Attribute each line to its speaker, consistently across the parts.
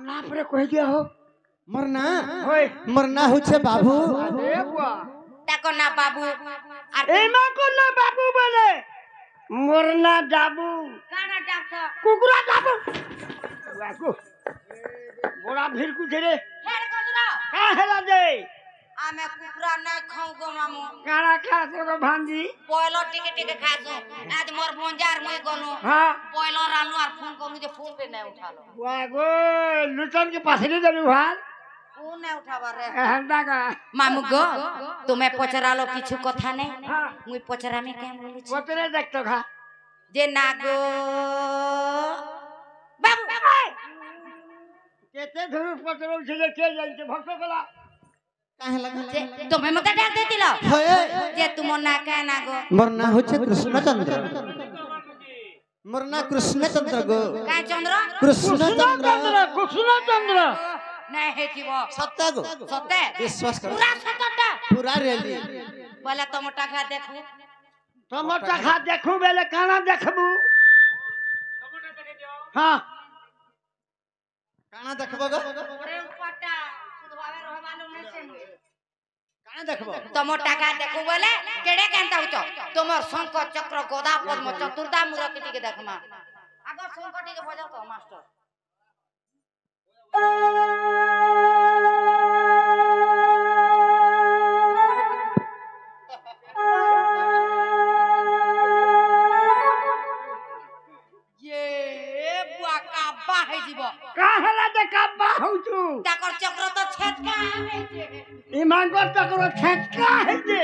Speaker 1: ना परे कह दिया हो
Speaker 2: मरना
Speaker 1: ओए
Speaker 2: मरना होछे बाबू
Speaker 1: अरे बुआ
Speaker 3: देखो ना बाबू
Speaker 1: ए मा को ना बाबू बोले मरना जाबू
Speaker 3: काना डाक्टर
Speaker 1: कुकुरा जाबू बाबू बड़ा भीड़ कुछ रे
Speaker 3: हेड कसरा
Speaker 1: का हेला दे
Speaker 3: आमे कुकुरा नहीं खाऊ गो मामू
Speaker 1: काना खा तो भांजी
Speaker 3: पहलो टिके टिके खासो आज मोर भंजार मुई गनो
Speaker 1: हां
Speaker 3: पहलो रानू और फोन करू जे फोन पे नहीं उठालो
Speaker 1: बागो लुचन के पास नहीं देलु हाल
Speaker 3: फोन नहीं उठावा रे
Speaker 1: हंदा का
Speaker 3: मामू गो तुम्हें पचरालो किछु कथा नहीं
Speaker 1: हां
Speaker 3: मुई पचरा में केम बोली छी
Speaker 1: ओतरे देखतो खा
Speaker 3: जे नागो बाबू
Speaker 1: केते धुरु पतरो छले के जाई के भक्तो कला
Speaker 2: काहे लगा
Speaker 3: तुम्हें मत डाल देती लो
Speaker 2: होए
Speaker 3: जे तुम ना कह नागो
Speaker 2: मरना होछे कृष्णचंद्र मरना कृष्णचंद्र गो
Speaker 3: का चंद्र
Speaker 1: कृष्णचंद्र
Speaker 3: नहीं है जीव
Speaker 2: सत्य गो
Speaker 3: सत्य
Speaker 2: विश्वास कर
Speaker 3: पूरा सत्य
Speaker 2: पूरा रेली
Speaker 3: बोले टमाटा खा देखो
Speaker 1: टमाटर खा देखू बेले काना देखबू हां
Speaker 2: काना देखबो गो
Speaker 3: अरे उपटा सुधवावे रहे मालूम नहीं से
Speaker 2: काना देखबो
Speaker 3: टमाटा खा देखो बोले केड़े केनता उचो तुमर शंख चक्र गदा पद्म चतुर्धा मूर्ति के देखमा आगो शंख टिके बजाओ तो मास्टर
Speaker 1: काहला दे काबा होचू
Speaker 3: ताकर चक्र तो छेटका है जे
Speaker 1: ईमान को तकरो छटका है जे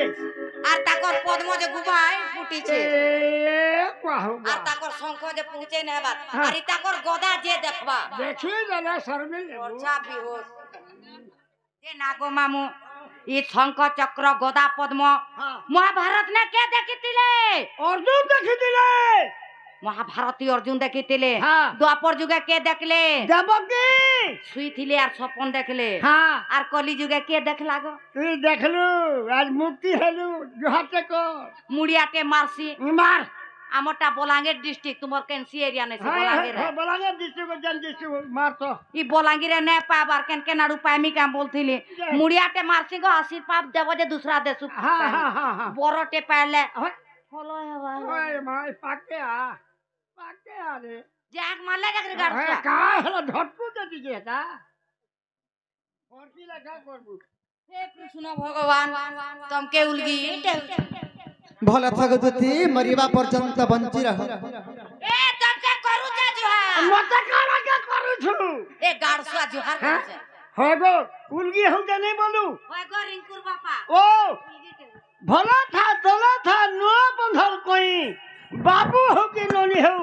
Speaker 3: আর তাকর পদ্ম যে গুবাই ফুটিছে
Speaker 1: ए काहू
Speaker 3: আর তাকর শঙ্খ যে পৌঁছে নেবার আর ই তাকর গদা যে দেখবা
Speaker 1: देखी जरा शर्मे
Speaker 3: চর্চা বিহোস যে নাগো মামু ই শঙ্খ চক্র গদা পদ্ম
Speaker 1: हां
Speaker 3: মহাভারত না কে দেখিতিলে
Speaker 1: अर्जुन देखी दिले
Speaker 3: মহাভারতী অর্জুন দেখিতিলে
Speaker 1: হ্যাঁ।
Speaker 3: দ্বাপর যুগে কে দেখলে
Speaker 1: देवकी
Speaker 3: শুইতিলে আর স্বপন দেখলে
Speaker 1: हां
Speaker 3: আর কলি যুগে কে দেখলা গো
Speaker 1: तू देखलू आज मुक्ति हेलू जोहाते को
Speaker 3: মুড়িয়াতে মারছি
Speaker 1: मार
Speaker 3: আমটা বলাঙ্গীর ডিস্ট্রিক্ট তোমার কেনসি এরিয়া নেছে বলাঙ্গীর
Speaker 1: हां बलांगे डिस्ट्रिक्ट जन डिस्ट्रिक्ट मार तो
Speaker 3: ই বলাঙ্গীরে নে পাবার কেন কেন আড়ু পাইমি কাম বলছিলি মুড়িয়াতে মারছি গো আশীর্বাদ দেব যে দুসরা দেশু
Speaker 1: हां हां हां हां
Speaker 3: বড়টে পাইলে
Speaker 1: ओए
Speaker 3: ফলো হেবা
Speaker 1: माय पाके आ रे
Speaker 3: যাক মারলে যাক রে
Speaker 1: ए
Speaker 3: গাড়ছা
Speaker 1: का हला झटपू दे दीजिए ता और की लगा करबू
Speaker 3: হে কৃষ্ণ ভগবান তমকে উলগি
Speaker 2: भला थगदती मरिबा पर्यंत बंची रह
Speaker 3: এ তমকে করু যা জোহার
Speaker 1: मत काला के करू छु
Speaker 3: এ গাড়ছা জোহার করছে
Speaker 1: होगो उलगी हो के नहीं बोलू
Speaker 3: হয় গো রিঙ্কুর বাপা
Speaker 1: ओ
Speaker 3: উলগি কে
Speaker 1: भला था नो बंधल कोई बाबू हो कि नोनी हो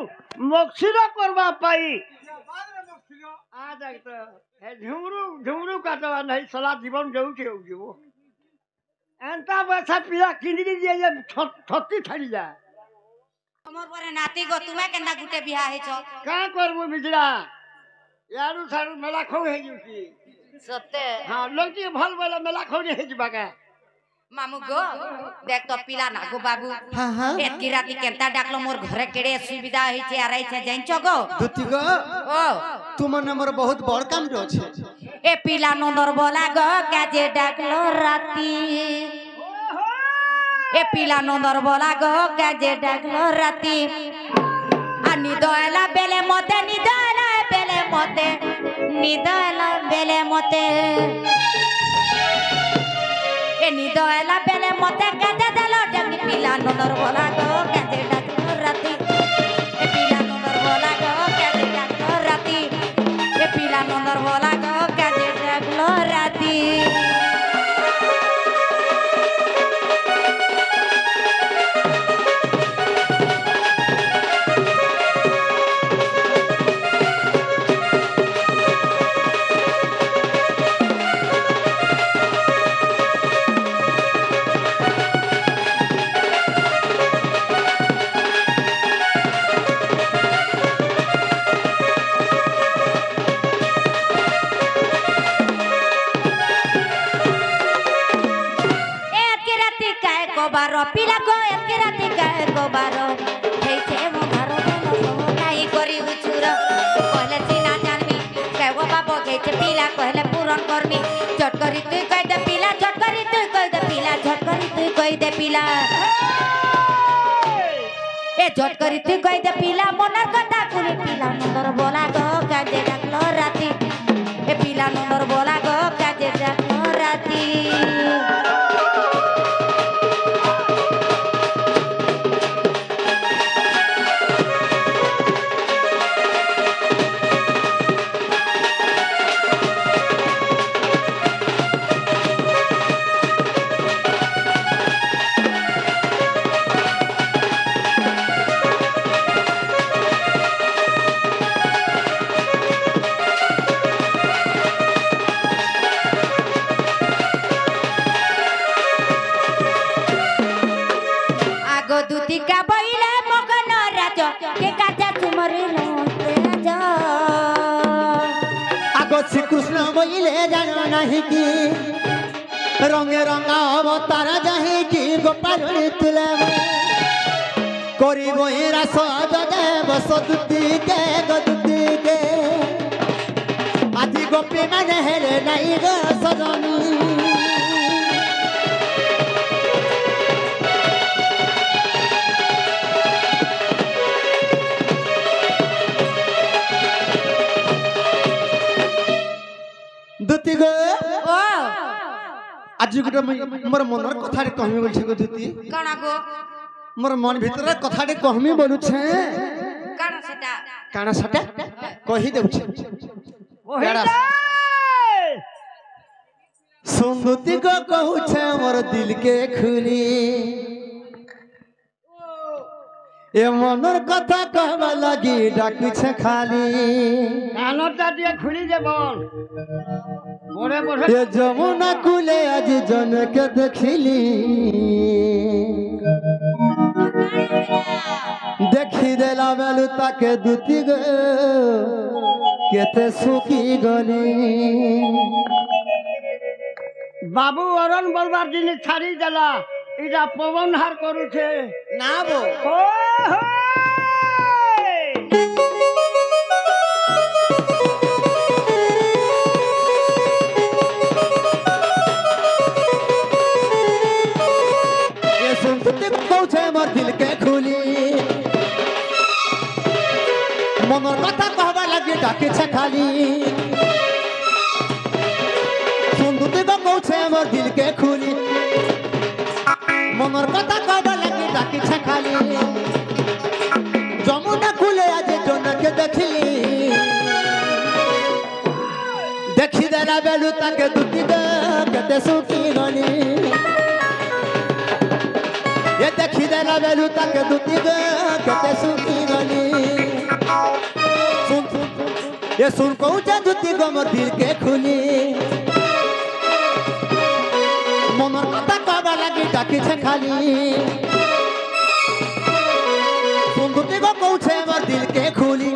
Speaker 1: मोक्षिरा करवा पाई आ जाए तो हे झुमरू काटवा नहीं सला जीवन जाऊ के हो जीवो एंता बसा पिया किंदी दिए जे छत्ती छड़ी जा
Speaker 3: हमर परे नाती गो तुमे केना गुटे बिहा हेछ
Speaker 1: का करबो बिजरा यारू सारू मेला खौ हे जुकी
Speaker 3: सत्य
Speaker 1: हां लड़की भल वाला मेला खौ हे जिबा का
Speaker 3: मामू गो देख तो पिला ना गो बाबू
Speaker 2: हां हां
Speaker 3: एतकी राती केनता डाकलो मोर घरे केड़े सुविधा होइछे आराइछे जाइछो गो
Speaker 2: दुती गो
Speaker 3: ओ
Speaker 2: तुम नंबर बहुत बड़ काम रो छे
Speaker 3: ए पिला नंदर बोला गो काजे डाकलो राती ए पिला नंदर बोला गो काजे डाकलो राती आ निदला बेले मते निदला बेले मते निदला बेले मते ए निदला बेले मते काजे दलो डाकी पिला नंदर बोला गो काजे डाकलो राती ए पिला नंदर बोला गो काजे डाकलो राती ए पिला नंदर बोला गो काजे डाकलो राती बारो पिला को एतके राती गाय को बारो हेइछे मो घरो देलो काई करी उछुर कहले चिना जानबी कहबो बाबो গেছে পিলা কহলে পূরণ করমি চট করি তুই কই দে পিলা চট করি তুই কই দে পিলা চট করি তুই কই দে পিলা এ চট করি তুই কই দে পিলা মনের কথা কুলি পিলা নন্দর বলা গো কাজে ডাকলো রাতি এ পিলা নন্দর বলা গো কাজে ডাকলো রাতি দুতিকা বইলে মগন রাজ কে কাজা তুমরে রাজ
Speaker 2: আগো শ্রীকৃষ্ণ বইলে জানো নাহি কি রঙে রঙা অবতার যাহি কি গোপাল তুলে করিব রাস দেব সদুতিকে গদুতিকে আজি গোপী মানে হেলে নাই গো সজনী দুতি গো
Speaker 3: ও
Speaker 2: আজি গোটে মোর মনের কথাটি কহমি বলছে গো দুতি
Speaker 3: কানা গো
Speaker 2: মোর মন ভিতরে কথাটি কহমি বলুছে
Speaker 3: কানা
Speaker 2: কাଣା
Speaker 3: সেটা
Speaker 2: সেটা কহি দেউছে সুন্দুতি গো কহুছে মোর দিল কে খুলি এ মনের কথা কহবা লাগি ডাকুছে খালি
Speaker 1: কানটা দিয়ে খুলি দে বল বড়ে বসে
Speaker 2: এ যমুনা কুলে আজ জনকে দেখিলি দেখি দেলা বেলু তাকে দুতি গো কেতে সুখী গলি
Speaker 1: বাবু অরণ বলবার জিনিস ছাড়ি দেলা এটা পবন হার করুছে
Speaker 2: না বো मोर दिल के खुली मनर कथा कहबा लगी डाके खाली सुंदुती को कौछे मोर दिल के खुली मनर कथा कहबा लगी डाके खाली जमुना खुले आज जोना के देखली देखी देला बेलू ताके दुती ग कते सुखी गली ये देखी देला बेलू तक दुती ग कते सुखी गली सुन ये सुन कौचा दुती ग मोर दिल के खुली मनर कथा कहबा लगी डाकी छे खाली सुन दुती ग कौछे मोर दिल के खुली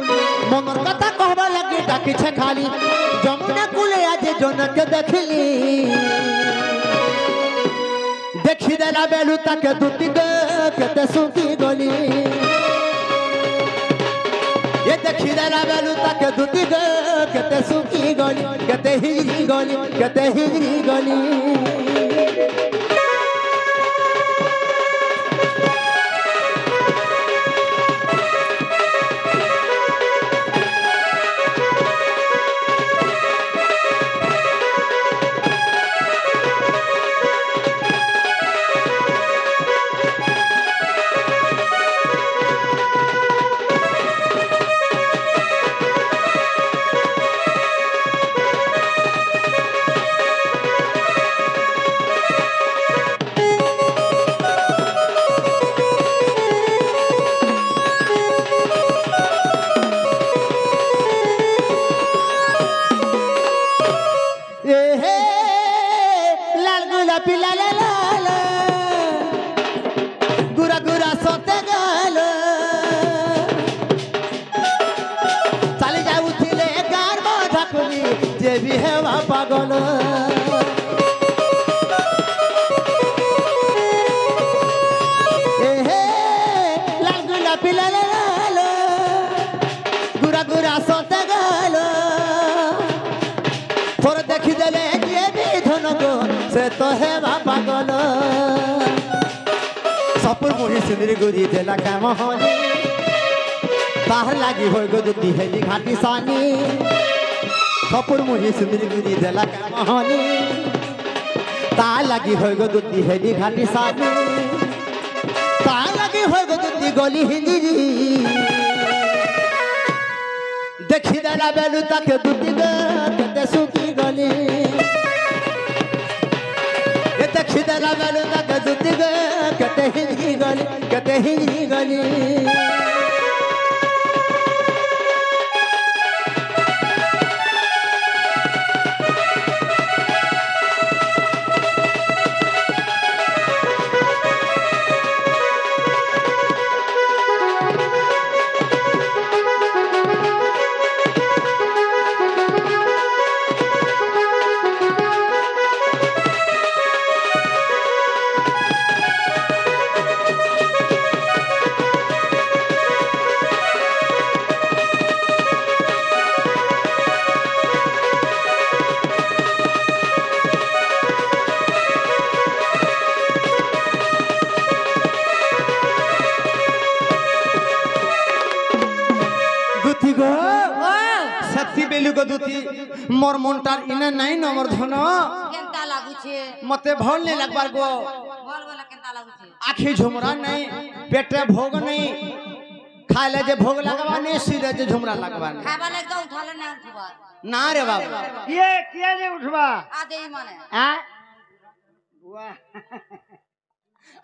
Speaker 2: मनर कथा कहबा लगी डाकी छे खाली जमुना कुले आज जनक देखली देखी देला बेलू तक दुती ग कते सुखी गली ये देखी देला बेलू तक दुती ग कते सुखी गली कते हिजरी गली पागल लाल गुला पिला गुरा गुरा सोते गल से तो है पागल सपुर मुही सिंदरी गुरी देला का मोहनी ताहर लागी होय गो दुती है घाटी सानी सपुर मुही सिंदरी गुरी देला का मोहनी तार लागी होय गो दुती है घाटी सानी तार लागी होय गो दुती गली हिंदी देखी देला बेलू तक दुती गते सुखी गली देखी देला बेलू तक दुती गते हिंदी गली बेलू को दुती मोर मनटार इने नहीं न मोर धन
Speaker 3: केनता लागु छे
Speaker 2: मते भल नहीं लगबार गो
Speaker 3: बोल बोला केनता लागु छे
Speaker 2: आखी झुमरा नहीं पेटे भोग नहीं खाले जे भोग लगवा नहीं सिरे जे झुमरा लगवा नहीं
Speaker 3: खाबा ले तो उठाले ना उठबा
Speaker 2: ना रे बाबा
Speaker 1: ये किया ने उठवा
Speaker 3: आ दे माने
Speaker 1: हां वाह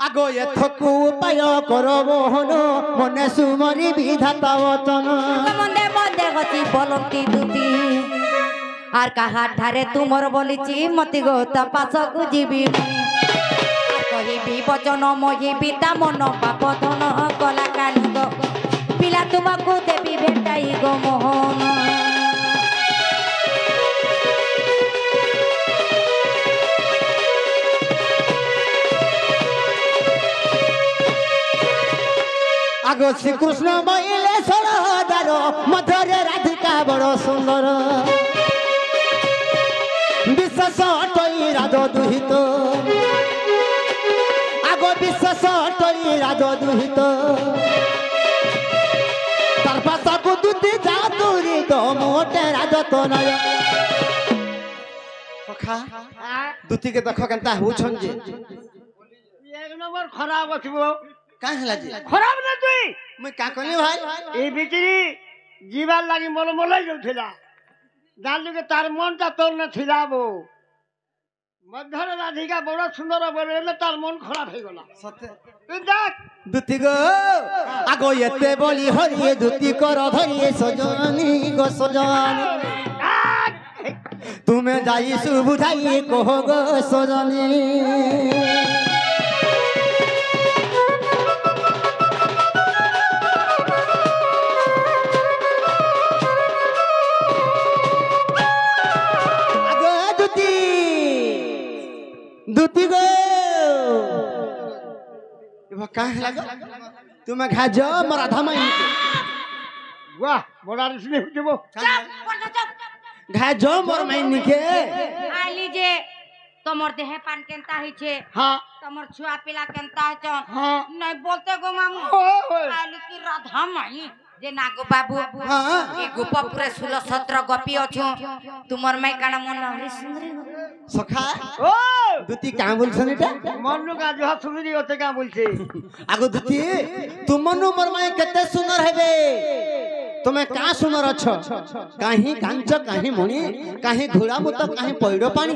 Speaker 2: आगो ये थकु उपाय करबो हनो मने सुमरी विधाता वचन
Speaker 3: मन्दे मन्दे गति बोलती दुती आर काहा ठारे तुमर बोलिची मति गो तपास गुजिबी कहिबी वचन मोहिबी ता मन पाप धन कला कानुग पिला तुमको देबी भेटाई गो मोहन
Speaker 2: आगो श्री कृष्ण बैले सरोदर मधुर राधिका बड़ सुंदर विश्वास टई राज दुहित आगो विश्वास टई राज दुहित तार पासा को दुती जा तुरी तो मोटे राज तो नय सखा दुती के देखो केनता होछन जे
Speaker 1: एक नंबर खराब अछबो
Speaker 2: का हला जी
Speaker 1: खराब ना तुई
Speaker 2: मैं का कहली भाई
Speaker 1: ए बिचरी जीवार लागि मोल मोलै जाउथिला जानलु के तार मनटा तोर न थिलाबो मधुर राधिका बड़ सुंदर बोले तार मन खराब हो गला
Speaker 2: सत्य
Speaker 1: तू देख
Speaker 2: दुती गो आगो एते बोली हरिये दुती कर धरिये सजनी गो सजनी तुम्हें जाई सु बुझाई कहो गो सजनी दुती गो ये का है लगा तुम्हें खा जा मराठा में
Speaker 1: वाह बड़ा रिसले जबो
Speaker 2: घा जो मोर मैनी के
Speaker 3: आली जे तमर देह पान केनता है छे
Speaker 1: हां
Speaker 3: तमर छुआ पिला केनता है चन
Speaker 1: हां
Speaker 3: नहीं बोलते गो मामू
Speaker 1: ओए
Speaker 3: आली की राधा माई जे नागो बाबू
Speaker 2: हां
Speaker 3: ए गोप पूरे 16 17 गपी अछु तुमर मै काना मन हरि सुंदरी
Speaker 2: सखा
Speaker 1: ओ
Speaker 2: दुती का बोलछन एटा
Speaker 1: मन्नु का जो सुंदरी होते का बोलछे
Speaker 2: आगो दुती तुमनु मोर माय केते सुंदर हेबे तुम्हें का सुंदर अछ काहे कांच काहे मणि काहे घोड़ा मुत काहे पइडो पानी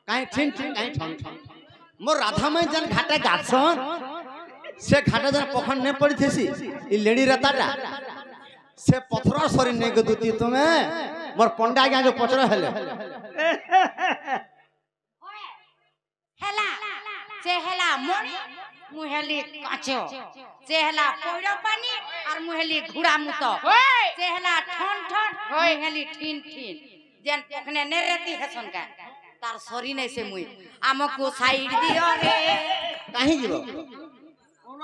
Speaker 2: काहे ठिन ठिन काहे ठन ठन मोर राधा माय जन घाटे गाछन से घाटे जन पखन ने पड़ी थेसी ई लेडी रताटा से पथर सरी ने के दुती तुम्हें मोर पंडा गा जो पचर हेले
Speaker 3: हेला से हेला मणि मुहेली काचो से हेला पइडो पानी और मुहेली घुड़ा मुत से हेला ठन ठन मुहेली ठिन ठिन जेन पखने ने रेती हसन का तार सरी नै से मुई आमको साइड दियो रे
Speaker 2: काहे जीवो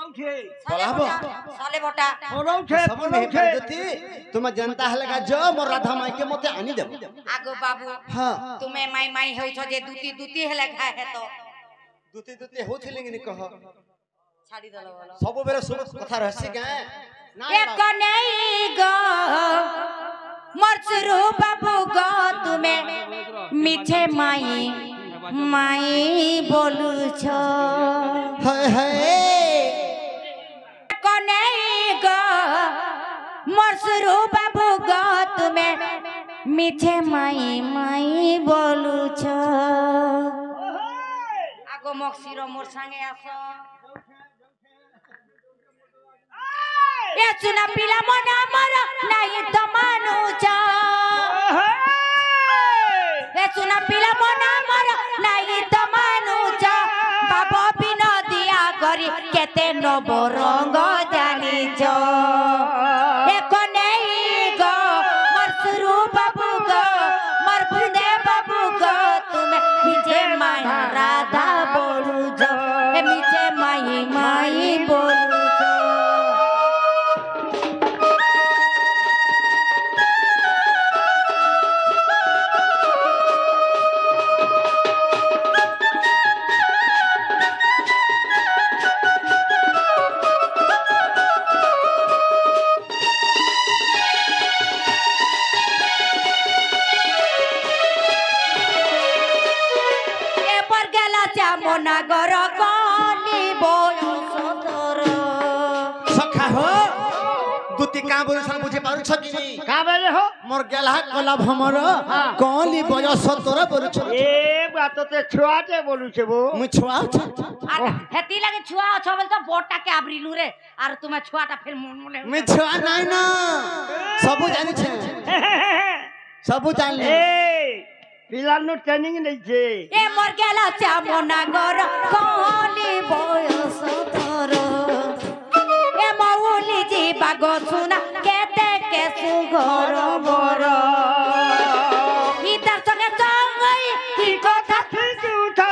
Speaker 2: पलाबो
Speaker 3: साले बोटा
Speaker 2: सब नहीं कर देती तुम जनता हलगा जो मोर राधा माई के मते आनी देबो
Speaker 3: आगो बाबू
Speaker 2: हां
Speaker 3: तुम्हें माई माई हो छ जे दूती दूती हेले खाए है तो
Speaker 2: दुती दुती होथिले नि कह
Speaker 3: छाड़ी दलो बोलो
Speaker 2: सब बेरे सुन कथा रहसी के
Speaker 3: एक नहीं गो मरसुरु बाबू गो तुम्हें मीठे माई माई बोलू छो
Speaker 2: हाय हाय
Speaker 3: कने गो मरसुरु बाबू गो तुम्हें मीठे माई माई बोलू छो आगो मक्सिरो मोर संगे आसो ए सुना पिला मना मर नहीं तो मानू छो ए सुना पिला मना मर नहीं तो मानू छो बाबा बिना दिया करी केते नब रंग जानी छो ए कोने गो मरसुरु बाबू गो मर बुदे बाबू गो तुम्हें मीठे माई राधा बोलू छो ए मीठे माई माई बोलू छो नागर कली बयसतर
Speaker 2: सखा हो दुती का बोलसन बुझे पारु छ कि
Speaker 1: का बेले हो
Speaker 2: मोर गेला कला भमर कोली बयस तोर बोलु छ
Speaker 1: ए बात ते छुआटे बोलू छे वो
Speaker 2: मु छुआ
Speaker 3: अरे हेती लगे छुआ छ बोल तो बोटा के आबरिलु रे आर तुमे छुआटा फिर मुन मुले
Speaker 2: मु छुआ नाही ना सब जानि छे सब जान ले
Speaker 1: ए पिलानो ट्रेनिंग नहीं छे
Speaker 3: ए मोर गेला चामनागर कली बयसतर ए मौली जी बागो सुना केते के सुगर बर इधर संगे संगई ही कथा
Speaker 1: ठीक उठा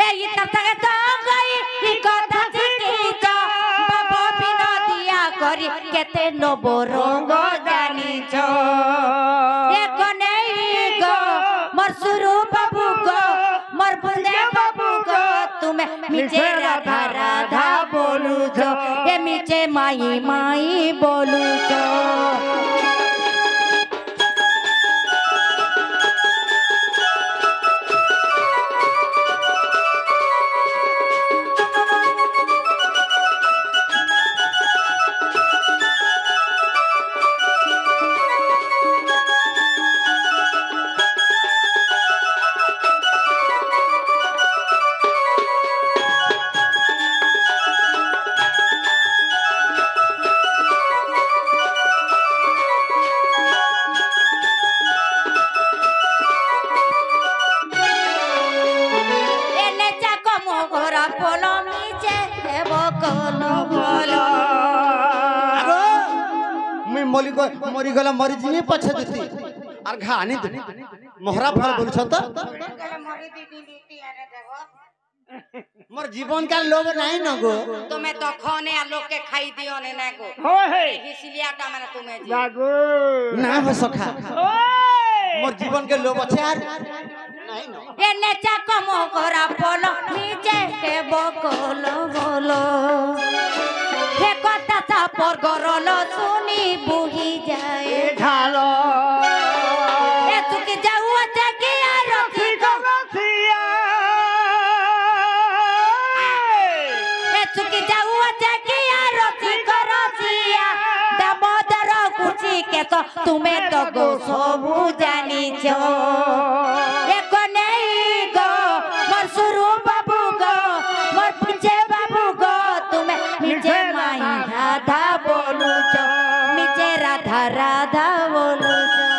Speaker 3: ए इधर संगे संगई ही कथा ठीक बाबा बिना दिया करी केते नब रंग जानी छो ए कोने गो मरसुरु बाबू गो मर बुदे बाबू गो तुम्हें मीठे राधा राधा बोलू छो ए मीठे माई माई बोलू छो
Speaker 2: मरी गला मरी जी पछे देती और घानी दे मोहरा फल बोल छ त मोर जीवन का लोभ नहीं न गो
Speaker 3: तुम्हें तो खाने आ लोग के खाई दियो ने ना गो
Speaker 1: हो है
Speaker 3: इसलिए का मैंने तुम्हें जी
Speaker 1: लागो
Speaker 2: ना हो सखा
Speaker 1: ओए
Speaker 2: मोर जीवन के लोभ छ यार नहीं न
Speaker 3: ए नेचा कमो घरा पोलो नीचे के बकोलो बोलो हे कथा सा पर गरलो सुनी बुही जाए
Speaker 1: ढालो
Speaker 3: ए तुकी जाऊ जगिया रखी गो ए तुकी जाऊ जगिया रखी करो जिया दामोदर कुची के तो तुम्हें तो गो सबु जानी छो ए कोने गो मरसुरु बाबू गो मोर पुंजे बाबू गो तुम्हें मीठे माई राधा बोलू छो मीठे राधा राधा बोलू छो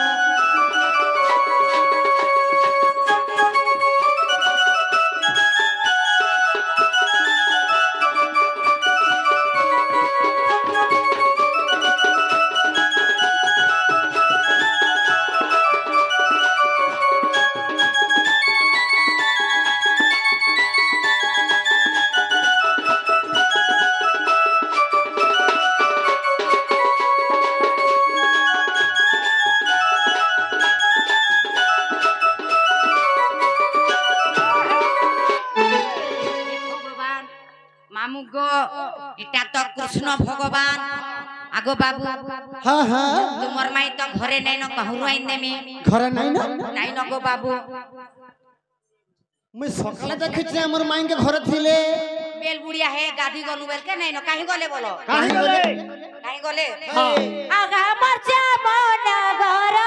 Speaker 3: कृष्ण भगवान आगो बाबू
Speaker 2: हाँ हाँ
Speaker 3: तुमर माई तो घरे नहीं न कहूँ आइन में
Speaker 2: घर नहीं ना
Speaker 3: नहीं न गो बाबू
Speaker 2: मुझे सकाले देखी हमर माई के घर थिले
Speaker 3: बेल बुढ़िया है गाधी गलू बेल के नहीं न कहीं गले बोलो
Speaker 1: कहीं गले
Speaker 3: कहीं गले
Speaker 2: हाँ
Speaker 3: आगा मरचा मोना घर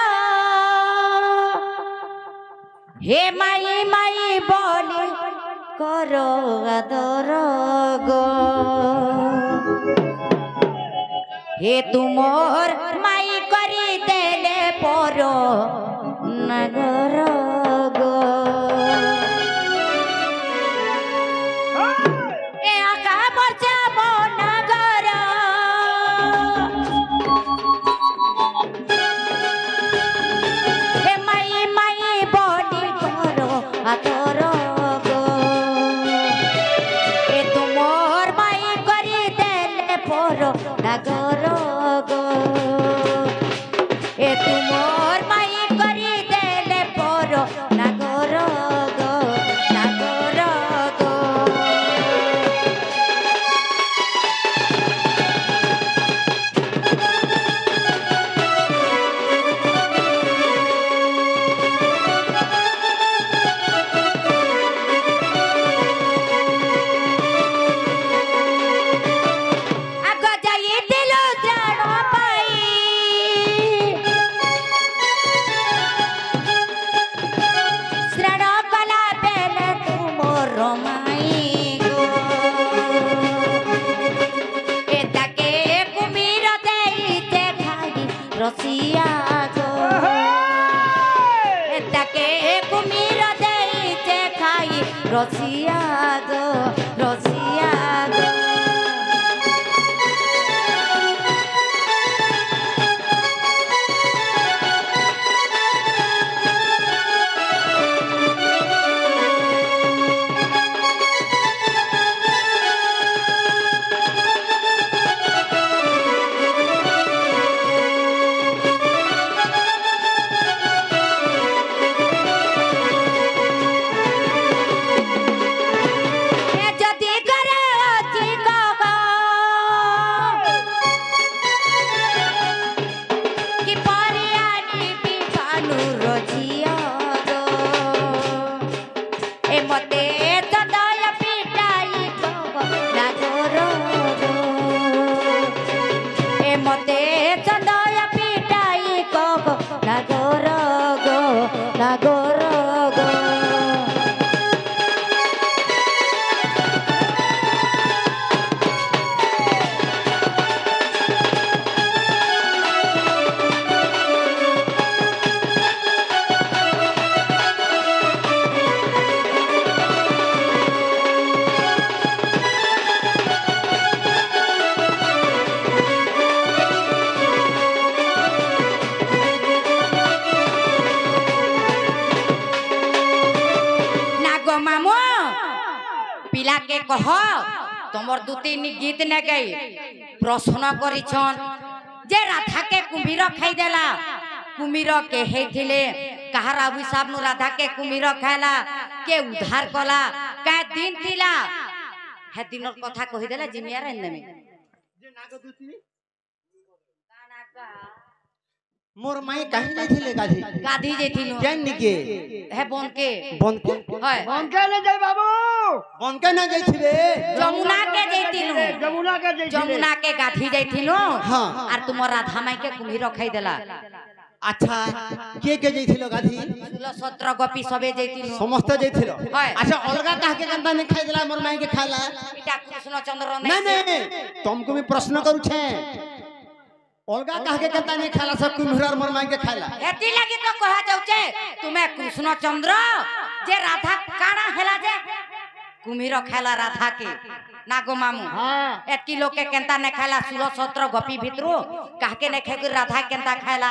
Speaker 3: हे माई माई बोली करो आदर गो हे तुमोर माई करी देले परो नगर गो ए आका मरचा नगर हे माई माई बॉडी करो आदर गो ए तुमोर माई करी देले परो नगर गो ए तुमोर माई करी देले परो नगर गो नगर गो आग जाइथिलु त्राण पाई श्राण कला बेले तुमोर माई गो ए ताके कुमीर देइते खाई रसिया गो ए ताके कुमीर देइते खाई रसिया गो रसिया गो ए जदी करे अति गगो कि परियानी बिकानु रजिया गो ए मते तदय पिटाई गगो नागर गो ए मते तदय पिटाई गगो नागर गो नागर गो नागो मामू पिला के कह तुमर दु तीन गीत ने गई प्रश्न करिछन जे राधा के कुम्भीर खाई देला कुम्भीर के हेथिले कहार अभिशाप नु राधा के कुम्भीर खायला के उद्धार कला का दिन थिला हे दिनर कथा कहि देला जिमिया रे में
Speaker 2: मोर माई कहीं नहीं थिले गाधी
Speaker 3: गाधी जेथिलु
Speaker 2: जान निके
Speaker 3: हे बन के
Speaker 2: है
Speaker 1: बनके ले जाई बाबू
Speaker 2: बनके ना गई थिबे
Speaker 3: जमुना के जेथिलु
Speaker 1: जमुना के जई
Speaker 3: जमुना के गाधी जेथिलु
Speaker 2: हाँ
Speaker 3: आर तुमर राधा माई के कुम्भीर खाई देला
Speaker 2: अच्छा के जाइथिलो गाधी
Speaker 3: 17 गोपी सबे जेथिलु
Speaker 2: समस्त जाइथिलो
Speaker 3: হয়।
Speaker 2: अच्छा अलगा काहे के जनता ने खाइ देला मोर माई के खाला
Speaker 3: इटा कृष्ण चंद्र
Speaker 2: नहीं नहीं तुमको भी प्रश्न करू छे अलगा काहे के जनता ने खाला सब कुम्हरा मोर माई के खाला
Speaker 3: हेती लागि तो कहा जाउचे तुमे कृष्ण चंद्र जे राधा काना हेला जे कुम्हीर खाला राधा के नागो मामू
Speaker 1: हाँ
Speaker 3: एतकी लोग के केंता ने खाला 16 17 गोपी भितरु काहे ने खाइ राधा केंता खाला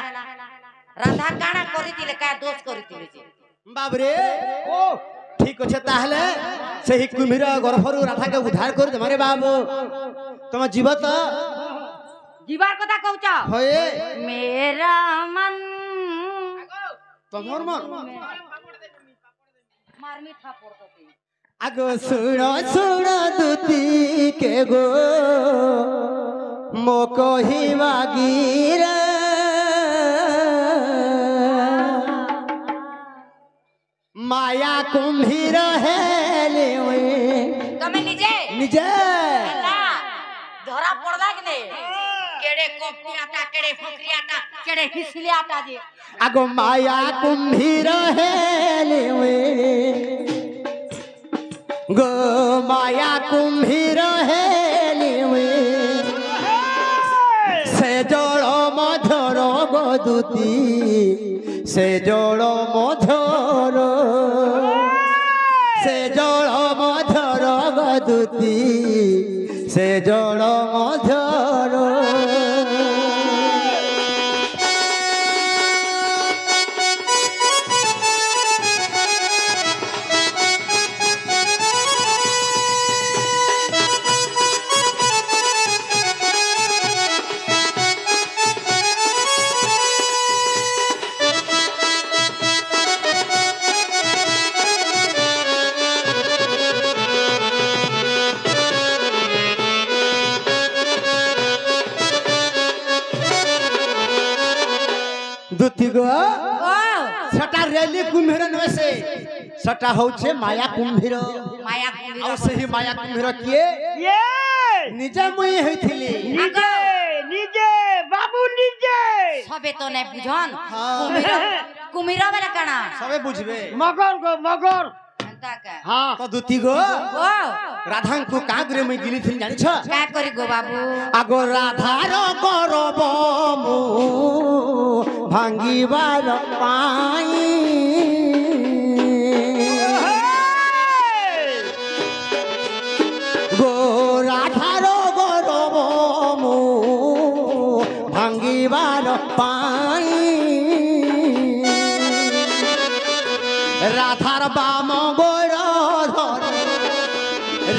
Speaker 3: राधा काना करितिले का दोष करितिले जे
Speaker 2: बाबरे ओ ठीक আছে তাহলে সেই কুমির গর্ভরু রাধাকে উদ্ধার করে দে মারে বাবু তোমার জীব তো
Speaker 3: जीवार कथा कहउछ
Speaker 2: হয়ে
Speaker 3: मेरा मन
Speaker 2: তোমার মন
Speaker 3: मारमी था पड़ दती
Speaker 2: आगो सुनो सुनो दुती के गो मो कहिबा गिरा माया कुम्भीर हेले
Speaker 3: તમે নিজে
Speaker 2: निजे
Speaker 3: ধরা পড়লা কি নে কেড়ে কোপটিয়াটা কেড়ে ফকরিয়াটা কেড়ে হিসলিয়াটা যে
Speaker 2: आगो माया कुम्भीर हेले गो माया कुम्भीर हेले से जल मधुर गदुती से जल मधुर से जल मधुर गदुती से जल मधुर दुती गो
Speaker 3: ও
Speaker 2: सटा रेली कुम्भीर नसे सटा होछे माया कुम्भीर
Speaker 3: মায়া কুমির
Speaker 2: और सही माया कुम्भीर किए
Speaker 1: ये
Speaker 2: निजे मुई होइथिली
Speaker 1: निजे निजे बाबू निजे
Speaker 3: সবে তো নে বুঝন
Speaker 2: হ্যাঁ।
Speaker 3: কুমির কুমির বেলা কানা
Speaker 2: सबे बुझबे
Speaker 1: मगर गो मगर
Speaker 3: এন্তা কা
Speaker 2: हां तो दुती गो
Speaker 3: ও
Speaker 2: राधा को कागरे मुई गिली थिन जानि छ
Speaker 3: কা করি গো বাবু
Speaker 2: आगो राधार करब मु भांगीबार पाई गो राधार करब मु भांगीबार पाई राधार बाम गोर धरी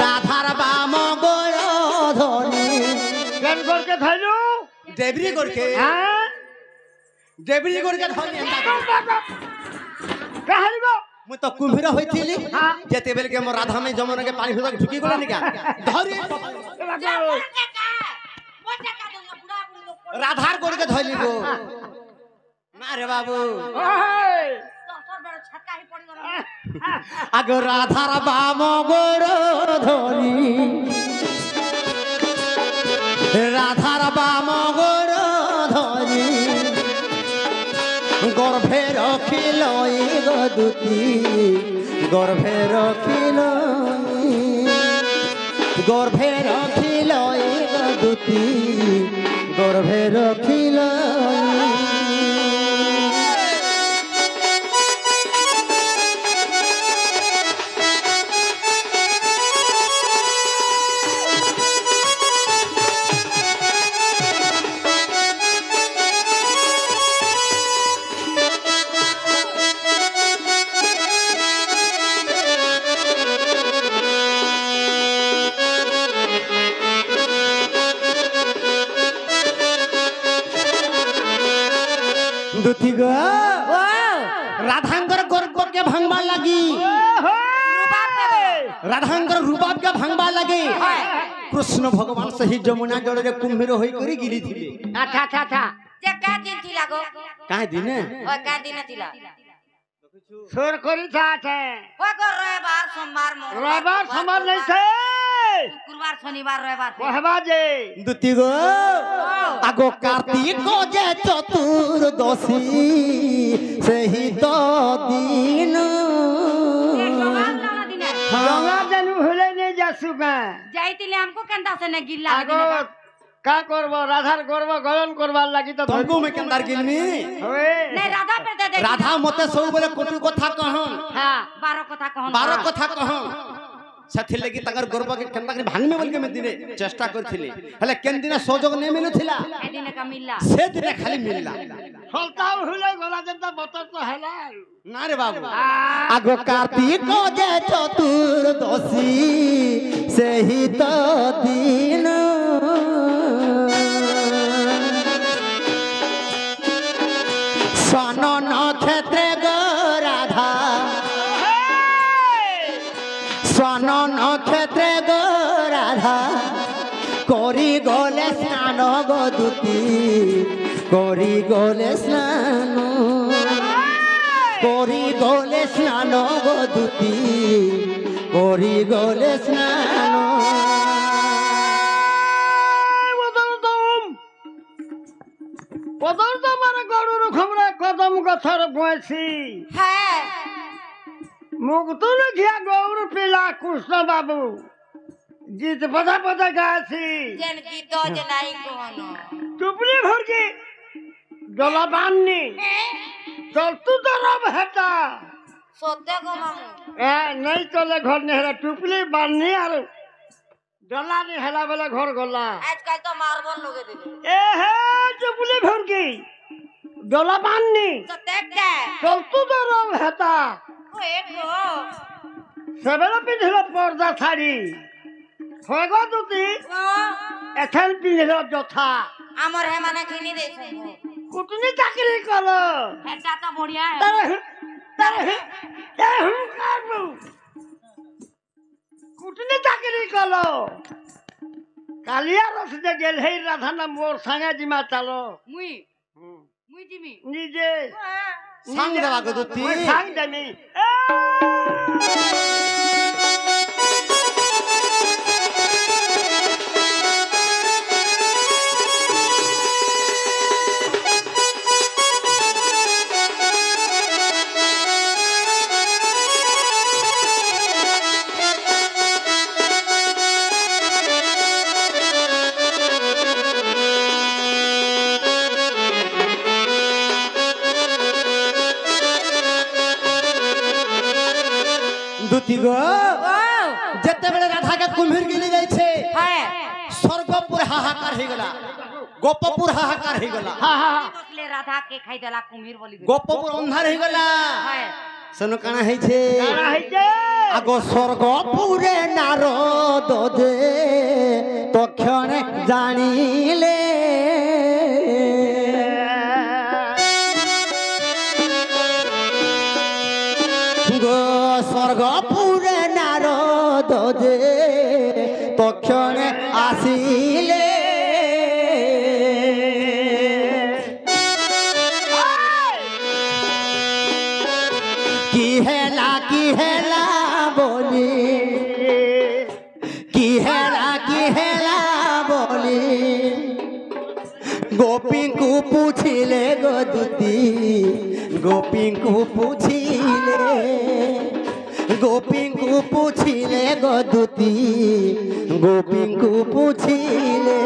Speaker 2: राधार बाम गोर धरी
Speaker 1: केन करके खाइलू
Speaker 2: देवरी करके
Speaker 1: हां
Speaker 2: देवरी करके धरी
Speaker 1: कहल गो
Speaker 2: मु तो कुम्भीर होइथिली
Speaker 1: हाँ।
Speaker 2: जेते बेल के मोर राधा में जमुना के पानी भीतर ढुकी गेला निका धरी राधार करके धइली गो ना रे बाबू आगो राधार बाम गोर धरी राधार बाम गोर धरी गर्भे रखिलई गदुती गर्भे रखिलई गर्भे रखिलई गदुती गर्भे रखिलई दुती गो
Speaker 3: ও
Speaker 2: राधांकर गर्भ के भांगबा लगी राधांकर रूपाब के भांगबा लगी कृष्ण भगवान सही जमुना जल रे कुम्भीर होई करी गिरी थिले
Speaker 1: अच्छा अच्छा अच्छा
Speaker 3: যে কা দিন থিলা গো
Speaker 2: काहे दिने
Speaker 3: ও কা দিন থিলা
Speaker 1: सुर करी छाछे
Speaker 3: ও গো রবিবার সোমবার মঙ্গলবার
Speaker 1: रविवार सोमवार नहीं थे
Speaker 3: শুক্রবার শনিবার রবিবার
Speaker 1: कहबा जे
Speaker 2: दुती गो आगो कार्तिक को जे चतुर्दशी सही तो दिन
Speaker 1: गंगा जनु हुले नहीं जासु का
Speaker 3: যাইতিলে আমকো কেনতা সে নে গিল্লা
Speaker 1: आगो का करबो राधार करबो गलन करबार लागि तो
Speaker 2: तुमको मैं कंदार गिलमी
Speaker 1: होए
Speaker 3: নে রাধা पे दे दे
Speaker 2: राधा मते सब बोले कोटु कथा कहन
Speaker 3: हां 12 কথা कहन
Speaker 2: 12 कथा कहन साथी लगी तगर गर्भ के केनता के भांग में बोल के मैं दिने चेष्टा करथिली हले केन दिन सहयोग नै मिलुथिला
Speaker 3: এদিনে কা মিল্লা
Speaker 2: से दिन खाली मिलला
Speaker 1: फलता हुले गला जनता बतर तो हैला
Speaker 2: ना रे बाबू आगो कार्तिक को जे चतुर्दशी सही तो दिन सन नक्षत्र गो राधा স্বর্ণ নক্ষত্রে গো রাধা করি গলে স্নান গো দুতি করি গলে স্নান করি গলে স্নান গো দুতি করি গলে স্নান
Speaker 1: কদম তোমার গরুর খবরে কদম গছর বয়েছি
Speaker 3: হ্যাঁ
Speaker 1: মুখ তুলে ঘিয়া গৌর পিলা কৃষ্ণ বাবু গীত পদা পদা গাছি
Speaker 3: যেন গীত যে নাই কোন
Speaker 1: টুপলি ভরকি জলা বাননি চলতু তো রব হেটা
Speaker 3: সত্য গো মামু
Speaker 1: नहीं चले घर नेहरा टुपली बांधनी और डला नहीं हेला बेला घर गला
Speaker 3: आजकल तो मार्बल लगे दिले
Speaker 1: ए हे टुपली भर की डला बांधनी
Speaker 3: सत्य के
Speaker 1: चल तू तो रब हेता
Speaker 3: ओ एक गो
Speaker 1: सबेला पिंधलो पर्दा साड़ी होगो तुती
Speaker 3: ओ
Speaker 1: एथन पिंधलो जोथा
Speaker 3: हमर हे माने किनी दे छै
Speaker 1: कुटनी चाकरी करो
Speaker 3: हेटा तो बढ़िया है
Speaker 1: तारे तारे ए हम करबो कुटनी चाकरी करो कालिया रस दे गेल हे राधा ना मोर संगे जिमा चलो
Speaker 3: मुई जिमी
Speaker 1: निजे
Speaker 2: सांग देवा गो दुती
Speaker 1: सांग देमी
Speaker 2: দুতি গো যেতে বেলে রাধা কে কুম্ভীর গিলি যাইছে
Speaker 3: है
Speaker 2: স্বর্গপুর হাহাকার হয়ে গলা গোপপুর হাহাকার হয়ে গলা
Speaker 3: बसले राधा के खाई देला कुम्हीर बोली
Speaker 2: গোপপুর অন্ধার হয়ে গলা
Speaker 3: है
Speaker 2: শোনো কানা হইছে
Speaker 1: কারা হইছে
Speaker 2: আগো স্বর্গপুরে নারদ দে তক্ষণে জানিলে গো স্বর্গপুরে নারদ দে তক্ষণে আসিলে কি হেলা বলি কি হেলা বলি গোপীଙ୍କୁ পুছিলে গো দুতি গোপীଙ୍କୁ পুছিলে গো দুতি গোপীଙ୍କୁ পুছিলে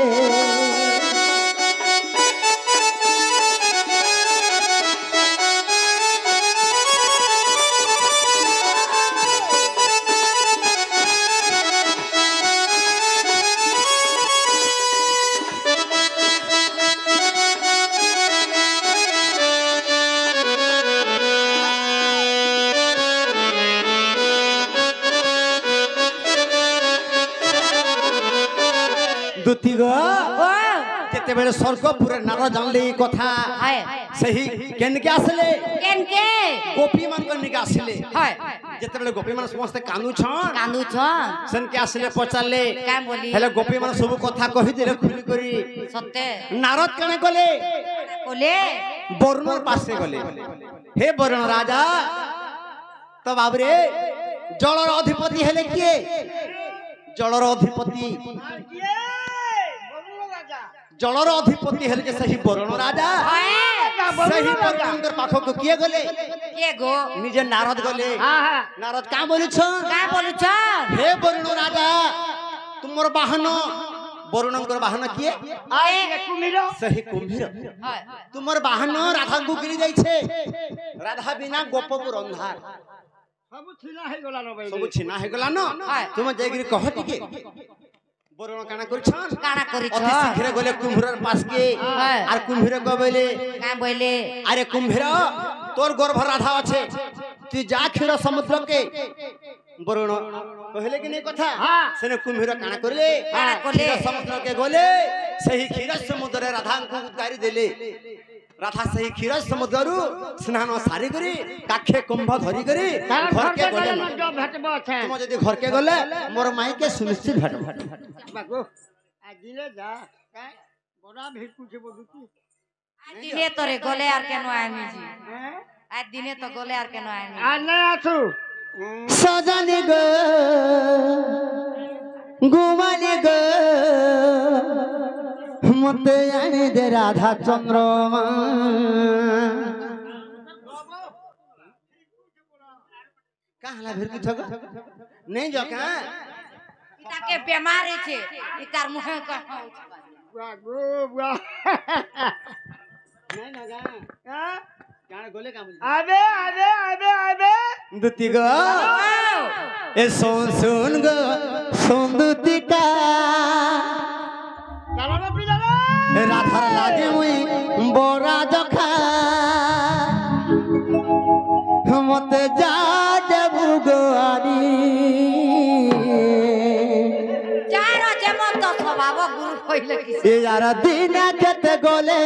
Speaker 2: দুতি গো যেতেবেলে স্বর্গপুরে নার জানলে এই কথা
Speaker 3: है
Speaker 2: সেই কেনকে আসলে
Speaker 3: केन के
Speaker 2: গোপী মানক নিকে আসলে
Speaker 3: है
Speaker 2: যেতেবেলে গোপী মান সমস্ত কান্দুছন
Speaker 3: कांदू छन
Speaker 2: সেনকে আসলে পচারলে
Speaker 3: काय बोली
Speaker 2: হেলে গোপী মান সব কথা কহি দিলে খুলি করি
Speaker 3: सत्य
Speaker 2: নারদ কেন গলে
Speaker 3: बोले
Speaker 2: বরুণর পাশে গলে হে বরুণ রাজা তো বাবরে জলর অধিপতি হেলে কিয়ে জলর অধিপতি জলর অধিপতি হেলে যে সেই বরুণ রাজা
Speaker 3: है
Speaker 2: সেই বরুণর পাখকু কিয়ে গলে
Speaker 3: के गो
Speaker 2: নিজে নারদ গলে নারদ কা বলিছ
Speaker 3: काय बोलू छन
Speaker 2: হে বরুণ রাজা তোমার বাহন বরুণঙ্কর বাহন কিয়ে সেই কুম্ভীর
Speaker 3: है
Speaker 2: তোমার বাহন রাধাঙ্কু গিলি যাইছে রাধা বিনা গোপপুর অন্ধার
Speaker 1: ସବୁ ଥିଲା ହେଇଗଲା ନ ଭାଇ
Speaker 2: ସବୁ ଛିନା ହେଇଗଲା ন তুমি যাইগিরি কহ টিকে বরুণ কানা করিছন
Speaker 3: काना करी
Speaker 2: অতি
Speaker 3: छन
Speaker 2: শীঘ্র গলে কুম্ভীরের পাশ কে আর কুম্ভীর কইলে
Speaker 3: काय बोले
Speaker 2: আরে কুম্ভীর তোর গর্ভ রাধা আছে তুই যা ক্ষীর সমুদ্রকে বরুণ কহিলে কি নেই কথা সেনে কুম্ভীর কানা করিলে
Speaker 3: কানা করিলে?
Speaker 2: ক্ষীর সমুদ্রকে গলে সেই ক্ষীর সমুদ্রে রাধাঙ্কু উদ্গারি দেলে राधा सही क्षीर समुद्रु स्नान सारी करी काखे कुंभ धरी करी
Speaker 1: तारा
Speaker 2: घर
Speaker 1: घर
Speaker 2: के
Speaker 1: के
Speaker 2: गले
Speaker 1: गले न जो भेटबो छे
Speaker 2: तुम यदि घर के गले मोर माई के सुनिश्चित भेट
Speaker 1: बागो आ दिले जा काय बड़ा भेट कुछ बदुती
Speaker 3: दिने तोरे गले আর কেন আইনি জি আজ দিনে তো গলে আর কেন আইনি
Speaker 1: आ नहीं आसु
Speaker 2: सजनी गो गुमानी गो मते आने दे राधा चंद्रमा काहला फिर कुछ नहीं जो का
Speaker 3: তাকে বেমার হয়েছে তার মুখে কথা
Speaker 1: बागो बा
Speaker 2: नहीं ना गा
Speaker 1: हां
Speaker 2: गाना गोले काम
Speaker 1: आबे आबे आबे आबे
Speaker 2: दुती गो ए सुन गो सुन दुती का
Speaker 1: चलो ना पिला रे
Speaker 2: राधार लागे मुई बोरा जखा मते जा देबु गोआरी
Speaker 3: যার যেমন তো স্বভাব গুরু হইলে কি
Speaker 2: ए यार दिन केते गोले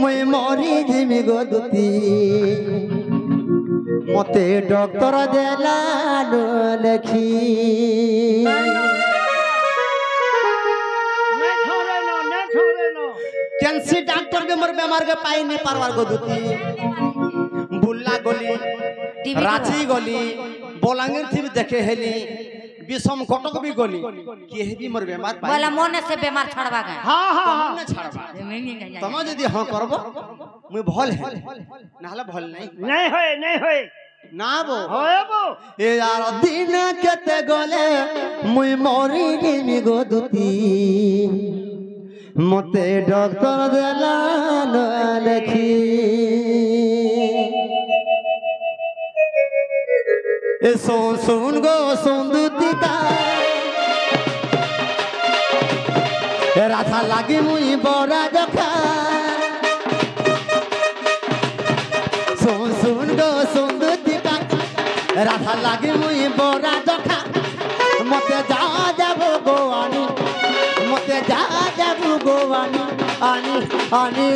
Speaker 2: मुई मरी जिमि गो दुती मते डॉक्टर देला लेखी
Speaker 1: नहीं छोड़े नो
Speaker 2: कैंसी डॉक्टर के मोर बेमार के पाई नहीं पारवार गो दुती बुल्ला गली
Speaker 3: टीवी
Speaker 2: रांची गली बोलांगीर थी भी देखे हेली विषम कटक भी गली के भी मोर बेमार पाई
Speaker 3: বলা মনে সে বেমার ছড়বা গা
Speaker 1: हां हां
Speaker 2: तमने छाड़बा तम यदि हां करबो मुई भल है नाले भल नहीं
Speaker 1: होए
Speaker 2: ना बो
Speaker 1: होए बो
Speaker 2: ए यार दिन केते गले मुई मरी जिमि गो दुती मते डॉक्टर देला लेखी ए सुन गो सुन दुती का ए राधा लागी मुई बड़ा जखा सुन गो सुन दुती का राधा लागी मुई बड़ा जखा मते जा जाबो गोवानी मते जा जाबो गोवानी आनी आनी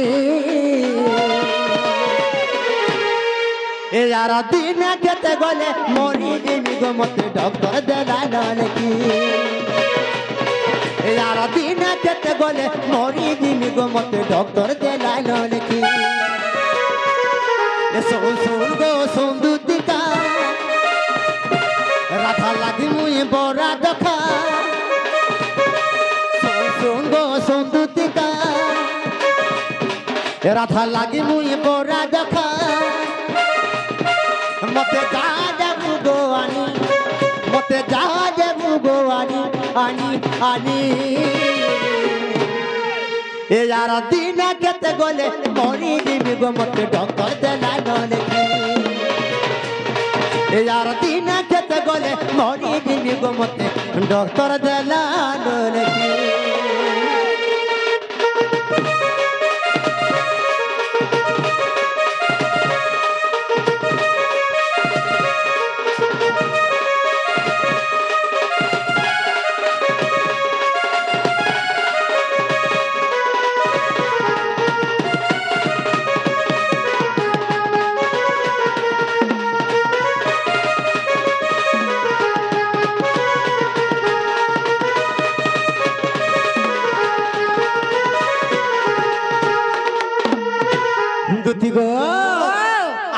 Speaker 2: ए यार दिन केते गले मोरी जिमि गो मते डॉक्टर देला लेखी ए यार दिन केते गले मोरी जिमि गो मते डॉक्टर देला लेखी ए सुन गो सुन दुती का राधा लागी मुई बड़ा दखा सुन गो सुन दुती का राधा लागी मुई बड़ा दखा मते जा जाबु गोवानी मते जा जाबु गोवानी आनी आनी ए यार दिन केते गले मोरी जिमि गो मते डॉक्टर देला लेखी ए यार दिन केते गले मोरी जिमि गो मते डॉक्टर देला लेखी दुती गो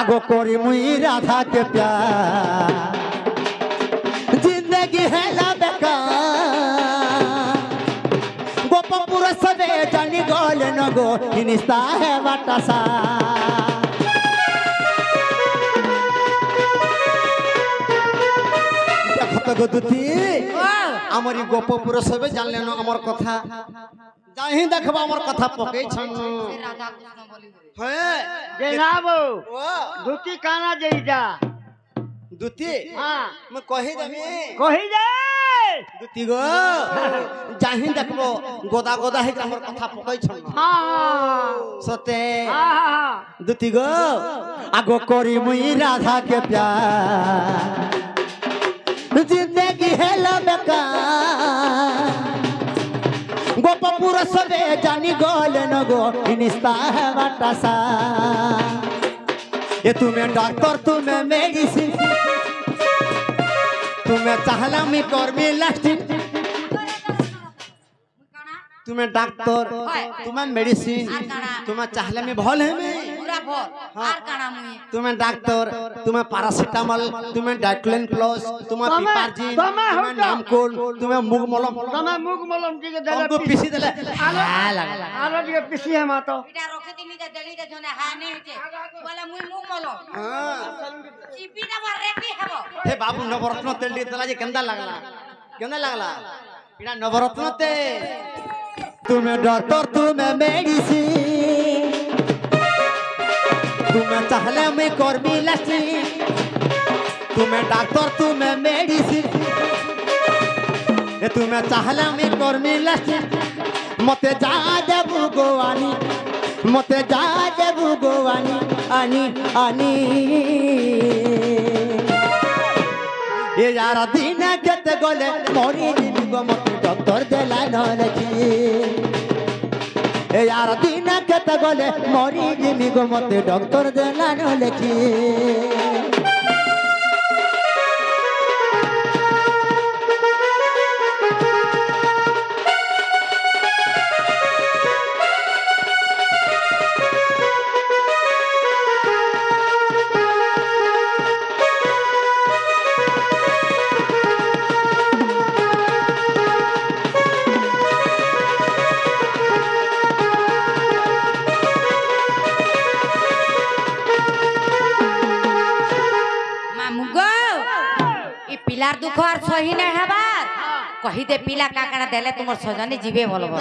Speaker 2: आगो कोरी मुई राधा के प्यार जिंदगी है ला बेकार गोपपुर सदे जानी गोल न गो निस्ता है वाटसा देखो तो गो दुती आमरी गोपपुर सबे जानले न हमर कथा जाहि देखबा हमर कथा पकै छन
Speaker 3: রাধা কৃষ্ণ বলি
Speaker 2: है
Speaker 1: जनाब
Speaker 2: ओ
Speaker 1: धोती काना जईजा
Speaker 2: दुती
Speaker 1: हां
Speaker 2: मैं कहि देबी
Speaker 1: कहि जा
Speaker 2: दुती गो जाहि देखबो गोदा गोदा है हमर कथा पकै छन
Speaker 1: हां
Speaker 2: सते
Speaker 1: हां
Speaker 2: दुती गो आगो करी मुई राधा के प्यार जिंदगी है लबका गोपपुर सबे जानी गले न गो निस्ता है बाटासा ये तुम्हें डॉक्टर तुम्हें मेडिसिन तुम्हें चाहला मी कर्मी लास्टिंग तुम्हें डॉक्टर तुम्हें मेडिसिन तुम्हें चाहला मी भल है मैं तुम्हें डॉक्टर तुम्हें पैरासिटामोल तुम्हें डाइक्लोन प्लस तुम्हें पिपारजिन तुम्हें नामकोल तुम्हें मूग मलम
Speaker 1: तुम्हें मूग मलम जी के दे
Speaker 2: हमको पीसी देले
Speaker 1: आरो जी पीसी है मा तो
Speaker 3: এটা রখে দিনি যে দেলি দে জনে হা নেই হইছে বলে মুই মুখ মলো চিপিটা মারে কি হবো
Speaker 2: हे बाबू नवरत्न तेल दे देला जे केंदा लागला पीड़ा नवरत्न तेल तुम्हें डॉक्टर तुम्हें मेडिसिन तुम्हें चाहले मैं कर्मी लास्टिंग तुम्हें डॉक्टर तुम्हें मेडिसिन तुम्हें चाहले मैं कर्मी लास्टिंग मते जा देबू गोवानी मते जा देबू गोवानी आनी आनी ये यार दिन केते गले मोरी दिन गो मते डॉक्टर देला न लखी ए यार दिन केते गले मोरी दिन गो मते डॉक्टर देला न लखी
Speaker 3: पिलार दुख और सही नहीं हबार कही दे पिला काकड़ा देले तुमर सजनी जीवे बोलबो